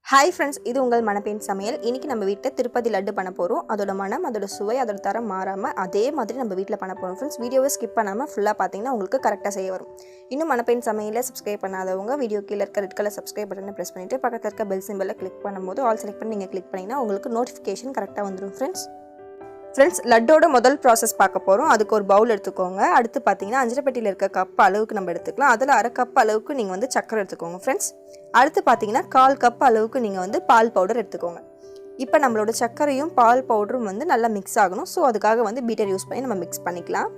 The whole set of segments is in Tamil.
Hi friends, இது உங்கள் மணப்பெண் சமையல். இன்னைக்கு நம்ம வீட்ல திருப்பதி லட்டு பண்ண போறோம். அதோட மனம், அதோட சுவை, அதோட தரம் மாறாம அதே மாதிரி நம்ம வீட்ல பண்ண போறோம். friends, வீடியோவை ஸ்கிப் பண்ணாம ஃபுல்லா பாத்தீங்கன்னா உங்களுக்கு கரெக்ட்டா செய்ய வரும். இன்னும் மணப்பெண் சமையலை சப்ஸ்கிரைப் பண்ணாதவங்க வீடியோ கீழ இருக்க ரெட் கலர் சப்ஸ்கிரைப் பட்டனை பிரஸ் பண்ணிட்டு பக்கத்துல இருக்க பெல் சிம்பலை கிளிக் பண்ணும்போது ஆல் செலக்ட் பண்ணி நீங்க கிளிக் பண்ணீங்கன்னா உங்களுக்கு நோட்டிஃபிகேஷன் கரெக்ட்டா வந்துரும் friends, லட்டோட முதல் ப்ராசஸ் பார்க்க போறோம். அதுக்கு ஒரு பவுல் எடுத்துக்கோங்க. அடுத்து பாத்தீங்கன்னா அஞ்சரைப்பெட்டியில் இருக்க கப் அளவுக்கு நம்ம எடுத்துக்கலாம். அதுல அரை கப் அளவுக்கு நீங்க வந்து சக்கரை எடுத்துக்கோங்க friends. அடுத்து பாத்தீங்கன்னா 1/4 கப் அளவுக்கு நீங்க வந்து பால் பவுடர் எடுத்துக்கோங்க. இப்போ நம்மளோட சக்கரையும் பால் பவுடரும் வந்து நல்லா மிக்ஸ் ஆகணும். சோ அதுக்காக வந்து பீட்டர் யூஸ் பண்ணி நம்ம மிக்ஸ் பண்ணிக்கலாம்.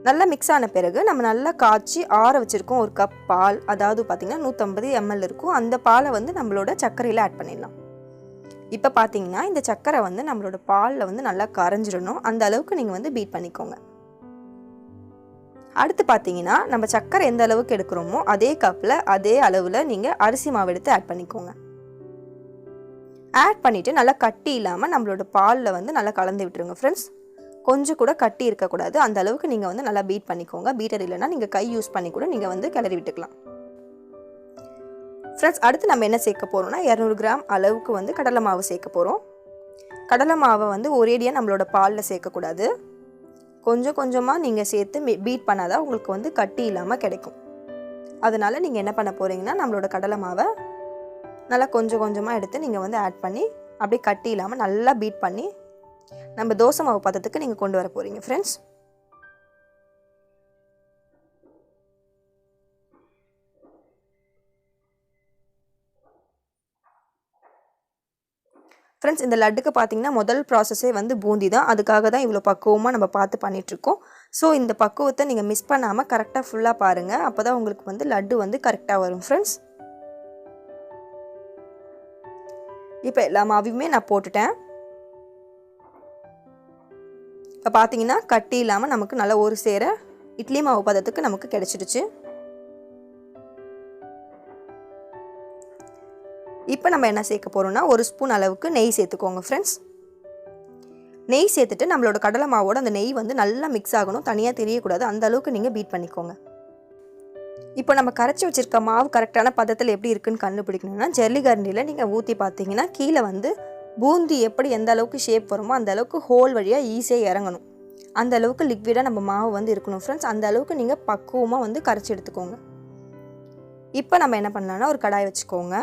நல்லா மிக்ஸ் ஆன பிறகு நம்ம நல்லா காய்ச்சி ஆற வச்சிருக்கோம் ஒரு கப் பால், அதாவது பாத்தீங்கன்னா 150 ml இருக்கும். அந்த பாலை வந்து நம்மளோட சக்கரையில ஆட் பண்ணிடலாம். இப்போ பாத்தீங்கன்னா இந்த சக்கரை வந்து நம்மளோட பால்ல வந்து நல்லா கரைஞ்சிரணும். அந்த அளவுக்கு நீங்க வந்து பீட் பண்ணிக்கோங்க. அடுத்து பாத்தீங்கன்னா நம்ம சக்கரை எந்த அளவுக்கு எடுக்கிறோமோ அதே கப்ல அதே அளவுல நீங்க அரிசி மாவு எடுத்து ஆட் பண்ணிக்கோங்க. ஆட் பண்ணிட்டு நல்லா கட்டி இல்லாம நம்மளோட பால்ல வந்து நல்லா கலந்து விட்டுருங்க ஃப்ரெண்ட்ஸ். கொஞ்சம் கூட கட்டி இருக்க கூடாது. அந்த அளவுக்கு நீங்க வந்து நல்லா பீட் பண்ணிக்கோங்க. பீட்டர் இல்லைன்னா நீங்க கை யூஸ் பண்ணி கூட நீங்க வந்து கிளறி விட்டுக்கலாம். ஃப்ரெண்ட்ஸ், அடுத்து நம்ம என்ன சேர்க்க போறோம்னா 200 கிராம் அளவுக்கு வந்து கடலை மாவு சேர்க்க போறோம். கடலை மாவை வந்து ஒரேடியா நம்மளோட பால்ல சேர்க்க கூடாது. கொஞ்சம் கொஞ்சமா நீங்க சேர்த்து பீட் பண்ணாதான் உங்களுக்கு வந்து கட்டி இல்லாம கிடைக்கும். அதனால நீங்க என்ன பண்ண போறீங்கன்னா நம்மளோட கடலை மாவை நல்லா கொஞ்சம் கொஞ்சமா எடுத்து நீங்க வந்து ஆட் பண்ணி அப்படியே கட்டி இல்லாம நல்லா பீட் பண்ணி நம்ம தோசை மாவு பதத்துக்கு நீங்க கொண்டு வர போறீங்க ஃப்ரெண்ட்ஸ். ஃப்ரெண்ட்ஸ், இந்த லட்டுக்கு பார்த்தீங்கன்னா முதல் ப்ராசஸே வந்து பூந்தி தான். அதுக்காக தான் இவ்வளோ பக்குவமாக நம்ம பார்த்து பண்ணிகிட்ருக்கோம். ஸோ இந்த பக்குவத்தை நீங்கள் மிஸ் பண்ணாமல் கரெக்டாக ஃபுல்லாக பாருங்கள். அப்போ தான் உங்களுக்கு வந்து லட்டு வந்து கரெக்டாக வரும் ஃப்ரெண்ட்ஸ். இப்போ எல்லா மாவையுமே நான் போட்டுட்டேன். இப்போ பார்த்தீங்கன்னா கட்டி இல்லாமல் நமக்கு நல்லா ஒரு சேர இட்லி மாவு பதத்துக்கு நமக்கு கிடைச்சிடுச்சு. இப்போ நம்ம என்ன சேர்க்க போறோம்னா ஒரு ஸ்பூன் அளவுக்கு நெய் சேர்த்துக்கோங்க ஃப்ரெண்ட்ஸ். நெய் சேர்த்துட்டு நம்மளோட கடலை மாவோட அந்த நெய் வந்து நல்லா மிக்ஸ் ஆகணும். தனியாக தெரியக்கூடாது. அந்த அளவுக்கு நீங்கள் பீட் பண்ணிக்கோங்க. இப்போ நம்ம கரைச்சி வச்சிருக்க மாவு கரெக்டான பதத்தில் எப்படி இருக்குன்னு கண்டுபிடிக்கணும்னா ஜெல்லி கரண்டியில் நீங்கள் ஊற்றி பார்த்தீங்கன்னா கீழே வந்து பூந்தி எப்படி எந்த அளவுக்கு ஷேப் வருமோ அந்த அளவுக்கு ஹோல் வழியாக ஈஸியாக இறங்கணும். அந்த அளவுக்கு லிக்விடாக நம்ம மாவு வந்து இருக்கணும் ஃப்ரெண்ட்ஸ். அந்த அளவுக்கு நீங்கள் பக்குவமாக வந்து கரைச்சி எடுத்துக்கோங்க. இப்போ நம்ம என்ன பண்ணலாம்னா ஒரு கடாய் வச்சுக்கோங்க.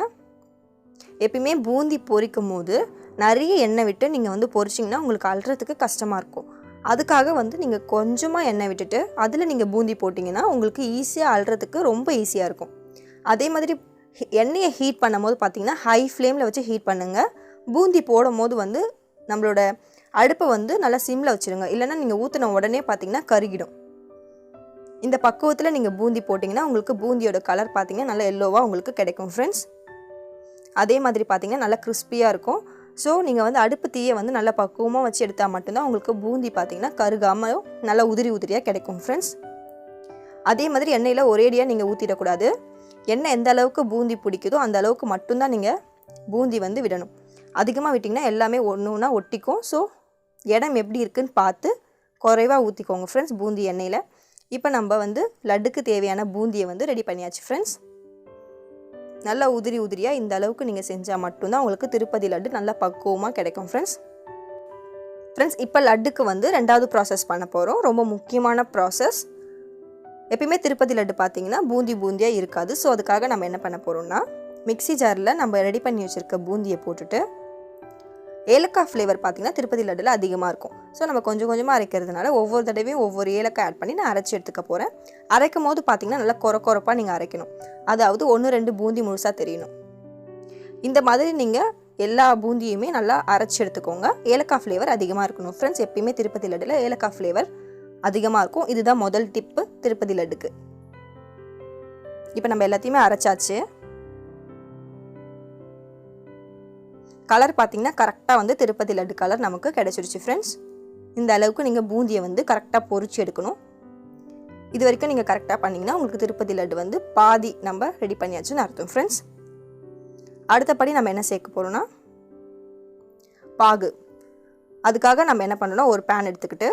எப்பயுமே பூந்தி பொரிக்கும் போது நிறைய எண்ணெய் விட்டு நீங்கள் வந்து பொரிச்சிங்கன்னா உங்களுக்கு அல்றதுக்கு கஷ்டமாக இருக்கும். அதுக்காக வந்து நீங்கள் கொஞ்சமாக எண்ணெய் விட்டுட்டு அதில் நீங்கள் பூந்தி போட்டிங்கன்னா உங்களுக்கு ஈஸியாக அல்றதுக்கு ரொம்ப ஈஸியாக இருக்கும். அதே மாதிரி எண்ணெயை ஹீட் பண்ணும் போது பார்த்தீங்கன்னா ஹை ஃப்ளேமில் வச்சு ஹீட் பண்ணுங்கள். பூந்தி போடும் போது வந்து நம்மளோட அடுப்பை வந்து நல்லா சிம்மில் வச்சுருங்க. இல்லைன்னா நீங்கள் ஊற்றின உடனே பார்த்தீங்கன்னா கருகிடும். இந்த பக்குவத்தில் நீங்கள் பூந்தி போட்டிங்கன்னா உங்களுக்கு பூந்தியோட கலர் பார்த்தீங்கன்னா நல்லா எல்லோவாக உங்களுக்கு கிடைக்கும் ஃப்ரெண்ட்ஸ். அதே மாதிரி பார்த்தீங்கன்னா நல்லா கிறிஸ்பியாக இருக்கும். ஸோ நீங்கள் வந்து அடுப்பு தீயை வந்து நல்லா பக்குவமாக வச்சு எடுத்தால் மட்டும்தான் உங்களுக்கு பூந்தி பார்த்தீங்கன்னா கருகாமல் நல்லா உதிரி உதிரியாக கிடைக்கும் ஃப்ரெண்ட்ஸ். அதே மாதிரி எண்ணெயில் ஒரேடியாக நீங்கள் ஊற்றிடக்கூடாது. எண்ணெய் எந்த அளவுக்கு பூந்தி பிடிக்குதோ அந்த அளவுக்கு மட்டும்தான் நீங்கள் பூந்தி வந்து விடணும். அதிகமாக விட்டிங்கன்னா எல்லாமே ஒன்று ஒன்றா ஒட்டிக்கும். ஸோ இடம் எப்படி இருக்குன்னு பார்த்து குறைவாக ஊற்றிக்கோங்க ஃப்ரெண்ட்ஸ் பூந்தி எண்ணெயில். இப்போ நம்ம வந்து லட்டுக்கு தேவையான பூந்தியை வந்து ரெடி பண்ணியாச்சு ஃப்ரெண்ட்ஸ். நல்லா உதிரி உதிரியாக இந்த அளவுக்கு நீங்கள் செஞ்சால் மட்டும்தான் உங்களுக்கு திருப்பதி லட்டு நல்லா பக்குவமாக கிடைக்கும் ஃப்ரெண்ட்ஸ். இப்போ லட்டுக்கு வந்து ரெண்டாவது ப்ராசஸ் பண்ண போகிறோம். ரொம்ப முக்கியமான ப்ராசஸ். எப்பயுமே திருப்பதி லட்டு பார்த்தீங்கன்னா பூந்தியாக இருக்காது. ஸோ அதுக்காக நம்ம என்ன பண்ண போகிறோம்னா மிக்ஸி ஜாரில் நம்ம ரெடி பண்ணி வச்சுருக்க பூந்தியை போட்டுட்டு ஏலக்காய் ஃப்ளேவர் பார்த்தீங்கன்னா திருப்பதி லட்டில் அதிகமாக இருக்கும். ஸோ நம்ம கொஞ்சம் கொஞ்சமாக அரைக்கிறதுனால ஒவ்வொரு தடவையும் ஒவ்வொரு ஏலக்காய் ஆட் பண்ணி நான் அரைச்சி எடுத்துக்க போகிறேன். அரைக்கும் போது பார்த்தீங்கன்னா நல்லா கொரப்பாக நீங்கள் அரைக்கணும். அதாவது 1-2 பூந்தி முழுசாக தெரியணும். இந்த மாதிரி நீங்கள் எல்லா பூந்தியுமே நல்லா அரைச்சி எடுத்துக்கோங்க. ஏலக்காய் ஃப்ளேவர் அதிகமாக இருக்கணும் ஃப்ரெண்ட்ஸ். எப்பயுமே திருப்பதி லட்டில் ஏலக்காய் ஃப்ளேவர் அதிகமாக இருக்கும். இதுதான் முதல் டிப்பு திருப்பதி லட்டுக்கு. இப்போ நம்ம எல்லாத்தையுமே அரைச்சாச்சு. கலர் பார்த்தீங்கன்னா கரெக்டாக வந்து திருப்பதி லட்டு கலர் நமக்கு கிடைச்சிருச்சு ஃப்ரெண்ட்ஸ். இந்த அளவுக்கு நீங்கள் பூந்தியை வந்து கரெக்டாக பொரிச்சு எடுக்கணும். இது வரைக்கும் நீங்கள் கரெக்டாக பண்ணிங்கன்னா உங்களுக்கு திருப்பதி லட்டு வந்து பாதி நம்ம ரெடி பண்ணியாச்சுன்னு அர்த்தம் ஃப்ரெண்ட்ஸ். அடுத்தபடி நம்ம என்ன சேர்க்க போகிறோம்னா பாகு. அதுக்காக நம்ம என்ன பண்ணணும்னா ஒரு பேன் எடுத்துக்கிட்டு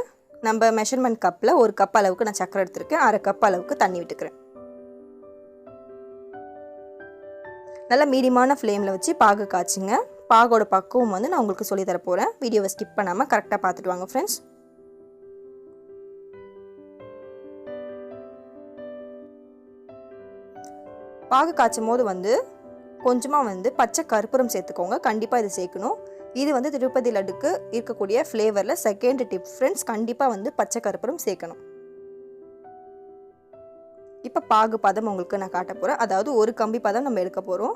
நம்ம மெஷர்மெண்ட் கப்பில் ஒரு கப் அளவுக்கு நான் சக்கரை எடுத்துருக்கேன். அரை கப் அளவுக்கு தண்ணி விட்டுக்கிறேன். நல்லா மீடியமான ஃப்ளேமில் வச்சு பாகு காய்ச்சுங்க. பாகோட பக்குவம் வந்து நான் உங்களுக்கு சொல்லி தர போகிறேன். வீடியோவை ஸ்கிப் பண்ணாமல் கரெக்டாக பார்த்துட்டு வாங்க ஃப்ரெண்ட்ஸ். பாகு காய்ச்சும் போது வந்து கொஞ்சமாக வந்து பச்சை கற்பூரம் சேர்த்துக்கோங்க. கண்டிப்பாக இது சேர்க்கணும். இது வந்து திருப்பதி லட்டுக்கு இருக்கக்கூடிய ஃப்ளேவரில் செகண்ட் டிப் ஃப்ரெண்ட்ஸ். கண்டிப்பாக வந்து பச்சை கற்பூரம் சேர்க்கணும். இப்போ பாகு பதம் உங்களுக்கு நான் காட்ட போகிறேன். அதாவது ஒரு கம்பி பதம் நம்ம எடுக்க போகிறோம்.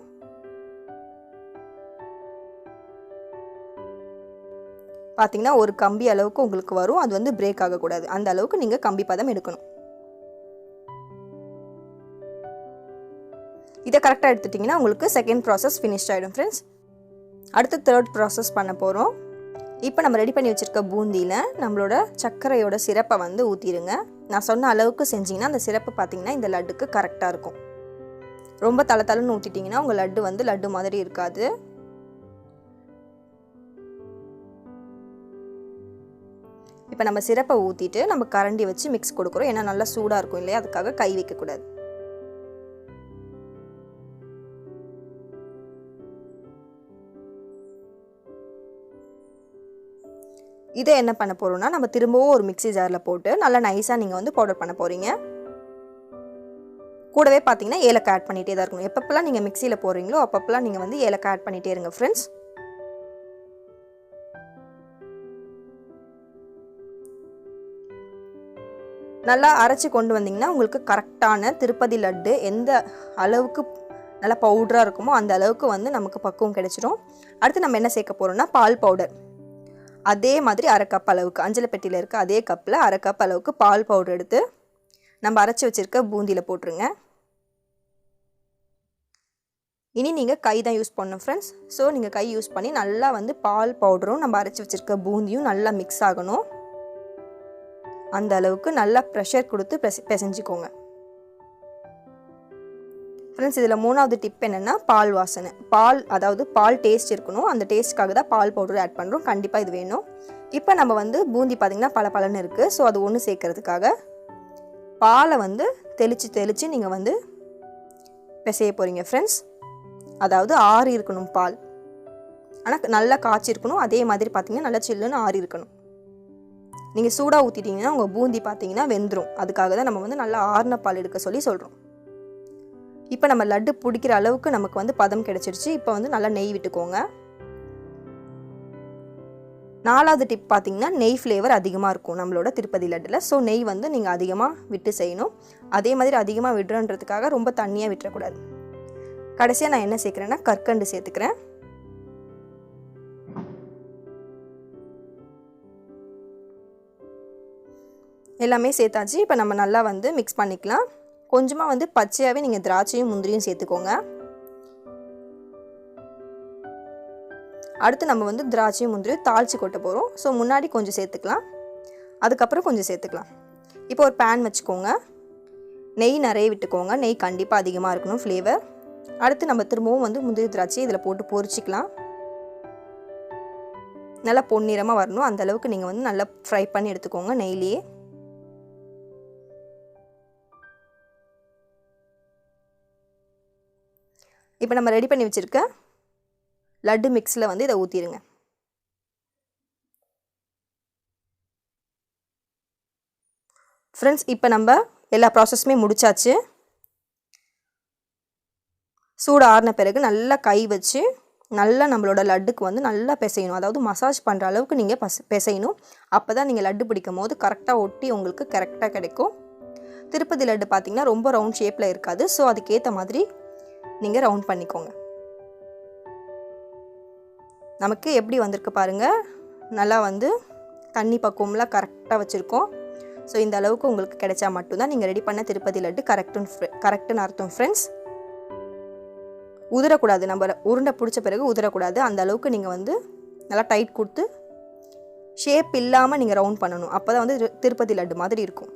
பார்த்தீங்கன்னா ஒரு கம்பி அளவுக்கு உங்களுக்கு வரும். அது வந்து பிரேக் ஆகக்கூடாது. அந்த அளவுக்கு நீங்கள் கம்பி பதம் எடுக்கணும். இதை கரெக்டாக எடுத்துட்டிங்கன்னா உங்களுக்கு செகண்ட் ப்ராசஸ் ஃபினிஷ் ஆகிடும் ஃப்ரெண்ட்ஸ். அடுத்து தேர்ட் ப்ராசஸ் பண்ண போகிறோம். இப்போ நம்ம ரெடி பண்ணி வச்சுருக்க பூந்தியில் நம்மளோட சர்க்கரையோட சிரப்பை வந்து ஊற்றிடுங்க. நான் சொன்ன அளவுக்கு செஞ்சிங்கன்னா அந்த சிரப்பு பார்த்திங்கன்னா இந்த லட்டுக்கு கரெக்டாக இருக்கும். ரொம்ப தளன்னு ஊற்றிட்டிங்கன்னா உங்கள் லட்டு வந்து லட்டு மாதிரி இருக்காது. இப்போ நம்ம சிரப்பை ஊற்றிட்டு நம்ம கரண்டி வச்சு மிக்ஸ் கொடுக்குறோம். ஏன்னா நல்லா சூடாக இருக்கும் இல்லையா, அதுக்காக கை வைக்கக்கூடாது. இதை என்ன பண்ண போகிறோம்னா நம்ம திரும்பவும் ஒரு மிக்ஸி ஜாரில் போட்டு நல்லா நைஸாக நீங்கள் வந்து பவுடர் பண்ண போகிறீங்க. கூடவே பார்த்தீங்கன்னா ஏலக்காய் ஆட் பண்ணிகிட்டே தான் இருக்கணும். எப்பப்பெல்லாம் நீங்கள் மிக்சியில் போடுறீங்களோ அப்பப்பெல்லாம் நீங்கள் வந்து ஏலக்காய் ஆட் பண்ணிகிட்டே இருங்க ஃப்ரெண்ட்ஸ். நல்லா அரைச்சி கொண்டு வந்தீங்கன்னா உங்களுக்கு கரெக்டான திருப்பதி லட்டு எந்த அளவுக்கு நல்லா பவுடராக இருக்குமோ அந்த அளவுக்கு வந்து நமக்கு பக்குவம் கிடைச்சிடும். அடுத்து நம்ம என்ன சேர்க்க போகிறோம்னா பால் பவுடர். அதே மாதிரி அரை கப் அளவுக்கு அஞ்சலை பெட்டியில் இருக்க அதே கப்பில் அரை கப் அளவுக்கு பால் பவுடர் எடுத்து நம்ம அரைச்சி வச்சுருக்க பூந்தியில் போட்டுருங்க. இனி நீங்கள் கை தான் யூஸ் பண்ணணும் ஃப்ரெண்ட்ஸ். ஸோ நீங்கள் கை யூஸ் பண்ணி நல்லா வந்து பால் பவுடரும் நம்ம அரைச்சி வச்சுருக்க பூந்தியும் நல்லா மிக்ஸ் ஆகணும். அந்த அளவுக்கு நல்லா ப்ரெஷர் கொடுத்து பிசைஞ்சிக்கோங்க ஃப்ரெண்ட்ஸ். இதில் மூணாவது டிப் என்னென்னா பால் வாசனை. அதாவது பால் டேஸ்ட் இருக்கணும். அந்த டேஸ்ட்டுக்காக தான் பால் பவுடர் ஆட் பண்ணுறோம். கண்டிப்பாக இது வேணும். இப்போ நம்ம வந்து பூந்தி பார்த்திங்கன்னா பலன்னு இருக்குது. ஸோ அது ஒன்று சேர்க்கறதுக்காக பாலை வந்து தெளித்து நீங்கள் வந்து பிசைய போகிறீங்க ஃப்ரெண்ட்ஸ். அதாவது ஆறி இருக்கணும் பால். ஆனால் நல்லா காய்ச்சிருக்கணும். அதே மாதிரி பார்த்திங்கன்னா நல்லா சில்லுன்னு ஆறி இருக்கணும். நீங்கள் சூடாக ஊற்றிட்டிங்கன்னா உங்கள் பூந்தி பார்த்திங்கன்னா வெந்துடும். அதுக்காக தான் நம்ம வந்து நல்லா ஆறின பால் எடுக்க சொல்கிறோம். இப்போ நம்ம லட்டு பிடிக்கிற அளவுக்கு நமக்கு வந்து பதம் கிடச்சிருச்சு. இப்போ வந்து நல்லா நெய் விட்டுக்கோங்க. நாலாவது டிப் பார்த்திங்கன்னா நெய் ஃப்ளேவர் அதிகமாக இருக்கும் நம்மளோட திருப்பதி லட்டில். ஸோ நெய் வந்து நீங்கள் அதிகமாக விட்டு செய்யணும். அதே மாதிரி அதிகமாக விடுறன்றதுக்காக ரொம்ப தண்ணியாக விட்டுறக்கூடாது. கடைசியாக நான் என்ன சேர்க்குறேன்னா கற்கண்டு சேர்த்துக்கிறேன். எல்லாமே சேர்த்தாச்சு. இப்போ நம்ம நல்லா வந்து மிக்ஸ் பண்ணிக்கலாம். கொஞ்சமாக வந்து பச்சையாகவே நீங்கள் திராட்சையும் முந்திரியும் சேர்த்துக்கோங்க. அடுத்து நம்ம வந்து திராட்சையும் முந்திரியும் தாளித்து கொட்ட போகிறோம். ஸோ முன்னாடி கொஞ்சம் சேர்த்துக்கலாம், அதுக்கப்புறம் கொஞ்சம் சேர்த்துக்கலாம். இப்போ ஒரு பேன் வச்சுக்கோங்க. நெய் நிறைய விட்டுக்கோங்க. நெய் கண்டிப்பாக அதிகமாக இருக்கணும் ஃப்ளேவர். அடுத்து நம்ம திரும்பவும் வந்து முந்திரி திராட்சையை இதில் போட்டு பொரிச்சிக்கலாம். நல்லா பொன்னிறமாக வரணும். அந்தளவுக்கு நீங்கள் வந்து நல்லா ஃப்ரை பண்ணி எடுத்துக்கோங்க நெய்லேயே. இப்போ நம்ம ரெடி பண்ணி வச்சுருக்க லட்டு மிக்ஸில் வந்து இதை ஊற்றிடுங்க. ஃப்ரெண்ட்ஸ் இப்போ நம்ம எல்லா ப்ராசஸுமே முடிச்சாச்சு. சூடு ஆறின பிறகு நல்லா கை வச்சு நல்லா நம்மளோட லட்டுக்கு வந்து நல்லா பிசையணும். அதாவது மசாஜ் பண்ணுற அளவுக்கு நீங்கள் பிசையணும். அப்போ தான் நீங்கள் லட்டு பிடிக்கும் போது கரெக்டாக ஒட்டி உங்களுக்கு கரெக்டாக கிடைக்கும். திருப்பதி லட்டு பார்த்திங்கன்னா ரொம்ப ரவுண்ட் ஷேப்பில் இருக்காது. ஸோ அதுக்கேற்ற மாதிரி நீங்கள் ரவுண்ட் பண்ணிக்கோங்க. நமக்கு எப்படி வந்திருக்கு பாருங்கள். நல்லா வந்து தண்ணி பக்குவம்லாம் கரெக்டாக வச்சுருக்கோம். ஸோ இந்த அளவுக்கு உங்களுக்கு கிடைச்சா மட்டும்தான் நீங்கள் ரெடி பண்ண திருப்பதி லட்டு கரெக்டுன்னு அர்த்தம் ஃப்ரெண்ட்ஸ். உதிரக்கூடாது. நம்ம உருண்டை பிடிச்ச பிறகு உதிரக்கூடாது. அந்த அளவுக்கு நீங்கள் வந்து நல்லா டைட் கொடுத்து ஷேப் இல்லாமல் நீங்கள் ரவுண்ட் பண்ணணும். அப்போ தான் வந்து திருப்பதி லட்டு மாதிரி இருக்கும்.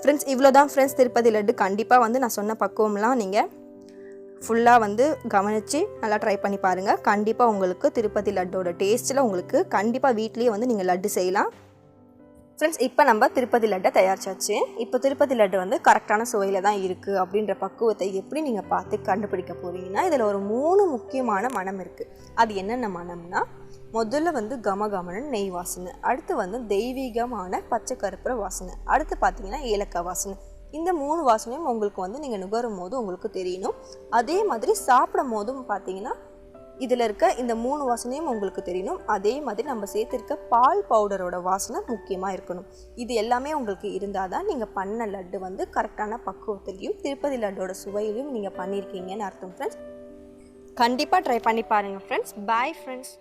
ஃப்ரெண்ட்ஸ் இவ்வளோதான் ஃப்ரெண்ட்ஸ் திருப்பதி லட்டு. கண்டிப்பாக வந்து நான் சொன்ன பக்குவம்லாம் நீங்கள் ஃபுல்லாக வந்து கவனித்து நல்லா ட்ரை பண்ணி பாருங்கள். கண்டிப்பாக உங்களுக்கு திருப்பதி லட்டோட டேஸ்ட்டில் உங்களுக்கு கண்டிப்பாக வீட்லேயே வந்து நீங்கள் லட்டு செய்யலாம். ஃப்ரெண்ட்ஸ், இப்போ நம்ம திருப்பதி லட்டை தயாரிச்சாச்சு. இப்போ திருப்பதி லட்டு வந்து கரெக்டான சுவையில் தான் இருக்குது அப்படின்ற பக்குவத்தை எப்படி நீங்கள் பார்த்து கண்டுபிடிக்க போகிறீங்கன்னா, இதில் ஒரு 3 முக்கியமான மனம் இருக்குது. அது என்னென்ன மனம்னா, முதல்ல வந்து கமகமன்னு நெய் வாசனை, அடுத்து வந்து தெய்வீகமான பச்சை கருப்புற வாசனை, அடுத்து பார்த்தீங்கன்னா ஏலக்காய் வாசனை. இந்த 3 வாசனையும் உங்களுக்கு வந்து நீங்கள் நுகரும் போது உங்களுக்கு தெரியணும். அதே மாதிரி சாப்பிடும் போதும் பார்த்தீங்கன்னா இதில் இருக்க இந்த 3 வாசனையும் உங்களுக்கு தெரியணும். அதே மாதிரி நம்ம சேர்த்துருக்க பால் பவுடரோட வாசனை முக்கியமாக இருக்கணும். இது எல்லாமே உங்களுக்கு இருந்தால் தான் நீங்கள் பண்ண லட்டு வந்து கரெக்டான பக்குவத்திலையும் திருப்பதி லட்டோட சுவையிலையும் நீங்கள் பண்ணியிருக்கீங்கன்னு அர்த்தம் ஃப்ரெண்ட்ஸ். கண்டிப்பாக ட்ரை பண்ணி பாருங்கள் ஃப்ரெண்ட்ஸ். Bye friends.